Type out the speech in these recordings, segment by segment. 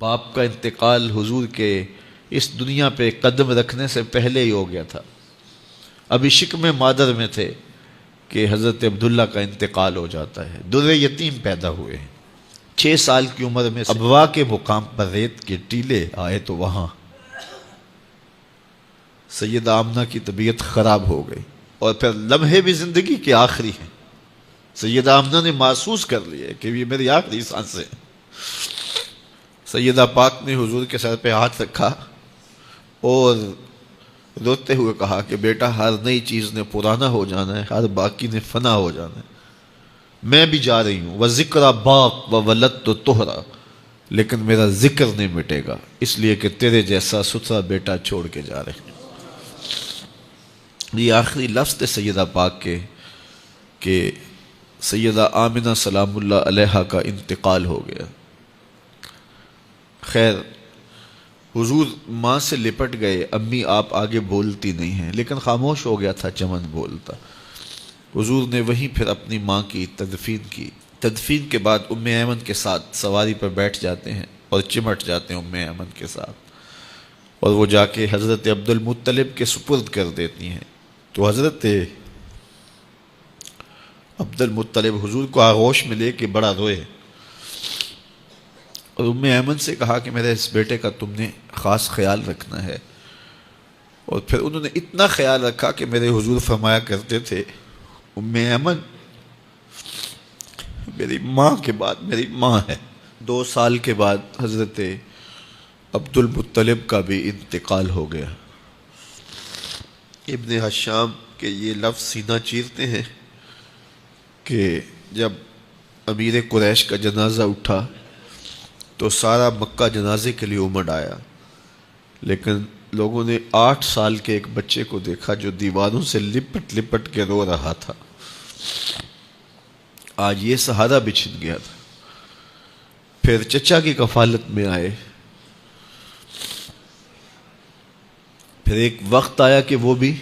باپ کا انتقال حضور کے اس دنیا پہ قدم رکھنے سے پہلے ہی ہو گیا تھا. ابھی شکم مادر میں تھے کہ حضرت عبداللہ کا انتقال ہو جاتا ہے. در یتیم پیدا ہوئے ہیں. 6 سال کی عمر میں ابوا کے مقام پر ریت کے ٹیلے آئے تو وہاں سیدہ آمنہ کی طبیعت خراب ہو گئی. اور پھر لمحے بھی زندگی کے آخری ہیں. سیدہ آمنہ نے محسوس کر لیا کہ یہ میری آخری سانسیں ہیں. سیدہ پاک نے حضور کے سر پہ ہاتھ رکھا اور روتے ہوئے کہا کہ بیٹا، ہر نئی چیز نے پرانا ہو جانا ہے، ہر باقی نے فنا ہو جانا ہے. میں بھی جا رہی ہوں. وَذِكْرَ بَاق وَوَلَدْتُ طُهْرًا، لیکن میرا ذکر نہیں مٹے گا، اس لیے کہ تیرے جیسا ستھرا بیٹا چھوڑ کے جا رہے ہیں. یہ آخری لفظ تھے سیدہ پاک کے کہ سیدہ آمنہ سلام اللہ علیہا کا انتقال ہو گیا. خیر، حضور ماں سے لپٹ گئے. امی آپ آگے بولتی نہیں ہیں، لیکن خاموش ہو گیا تھا چمن بولتا. حضور نے وہیں پھر اپنی ماں کی تدفین کی. تدفین کے بعد ام ایمن کے ساتھ سواری پر بیٹھ جاتے ہیں اور چمٹ جاتے ہیں ام ایمن کے ساتھ، اور وہ جا کے حضرت عبد المطلب کے سپرد کر دیتی ہیں. تو حضرت عبد المطلب حضور کو آغوش میں لے کے بڑا روئے اور ام ایمن سے کہا کہ میرے اس بیٹے کا تم نے خاص خیال رکھنا ہے. اور پھر انہوں نے اتنا خیال رکھا کہ میرے حضور فرمایا کرتے تھے، ام ایمن میری ماں کے بعد میری ماں ہے. 2 سال کے بعد حضرت عبد المطلب کا بھی انتقال ہو گیا. ابن حشام کے یہ لفظ سینہ چیرتے ہیں کہ جب امیر قریش کا جنازہ اٹھا تو سارا مکہ جنازے کے لیے امڑ آیا، لیکن لوگوں نے 8 سال کے ایک بچے کو دیکھا جو دیواروں سے لپٹ لپٹ کے رو رہا تھا. آج یہ سہارا بچھن گیا تھا. پھر چچا کی کفالت میں آئے. پھر ایک وقت آیا کہ وہ بھی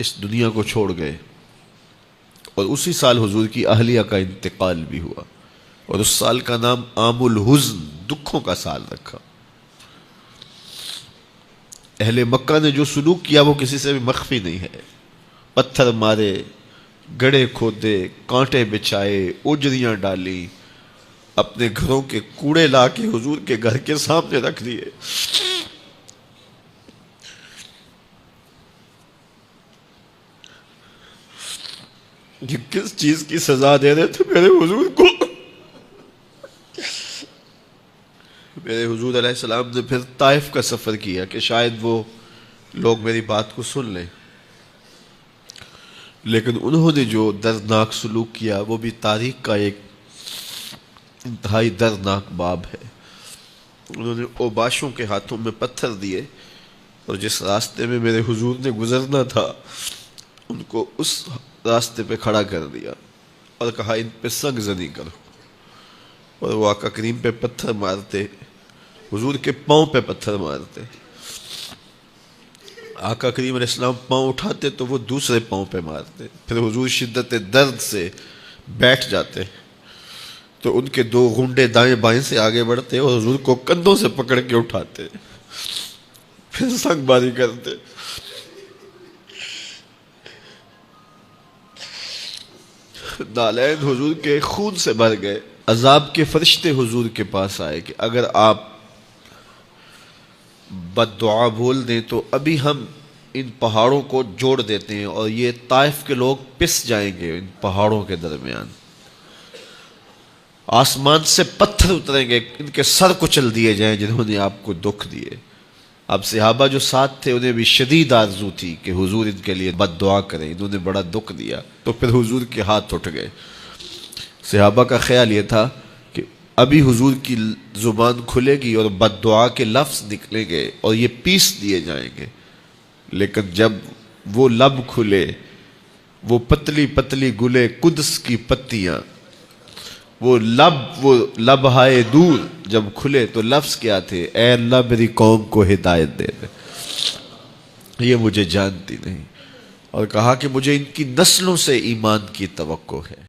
اس دنیا کو چھوڑ گئے، اور اسی سال حضور کی اہلیہ کا انتقال بھی ہوا، اور اس سال کا نام عام الحزن، دکھوں کا سال رکھا. اہل مکہ نے جو سلوک کیا وہ کسی سے بھی مخفی نہیں ہے. پتھر مارے، گڑھے کھودے، کانٹے بچھائے، اجریاں ڈالی، اپنے گھروں کے کوڑے لا کے حضور کے گھر کے سامنے رکھ دیے. یہ کس چیز کی سزا دے رہے تھے میرے حضور کو؟ میرے حضور علیہ السلام نے پھر طائف کا سفر کیا کہ شاید وہ لوگ میری بات کو سن لیں، لیکن انہوں نے جو دردناک سلوک کیا وہ بھی تاریخ کا ایک انتہائی دردناک باب ہے. انہوں نے اوباشوں کے ہاتھوں میں پتھر دیے اور جس راستے میں میرے حضور نے گزرنا تھا ان کو اس راستے پہ کھڑا کر دیا اور کہا ان پہ سنگ زنی کرو. اور وہ آقا کریم پہ پتھر مارتے، حضور کے پاؤں پہ پتھر مارتے. آقا کریم علیہ السلام پاؤں اٹھاتے تو وہ دوسرے پاؤں پہ مارتے. پھر حضور شدت درد سے بیٹھ جاتے تو ان کے 2 غنڈے دائیں بائیں سے آگے بڑھتے اور حضور کو کندھوں سے پکڑ کے اٹھاتے، پھر سنگ باری کرتے. نالین حضور کے خون سے بھر گئے. عذاب کے فرشتے حضور کے پاس آئے کہ اگر آپ بد دعا بول دیں تو ابھی ہم ان پہاڑوں کو جوڑ دیتے ہیں اور یہ طائف کے لوگ پس جائیں گے. ان پہاڑوں کے درمیان آسمان سے پتھر اتریں گے، ان کے سر کچل دیے جائیں جنہوں نے آپ کو دکھ دیے. اب صحابہ جو ساتھ تھے انہیں بھی شدید آرزو تھی کہ حضور ان کے لیے بد دعا کریں، انہوں نے بڑا دکھ دیا. تو پھر حضور کے ہاتھ اٹھ گئے. صحابہ کا خیال یہ تھا کہ ابھی حضور کی زبان کھلے گی اور بد دعا کے لفظ نکلیں گے اور یہ پیس دیے جائیں گے. لیکن جب وہ لب کھلے، وہ پتلی پتلی گلے قدس کی پتیاں، وہ لب ہائے دور جب کھلے تو لفظ کیا تھے؟ اے اللہ میری قوم کو ہدایت دے دے. یہ مجھے جانتی نہیں. اور کہا کہ مجھے ان کی نسلوں سے ایمان کی توقع ہے.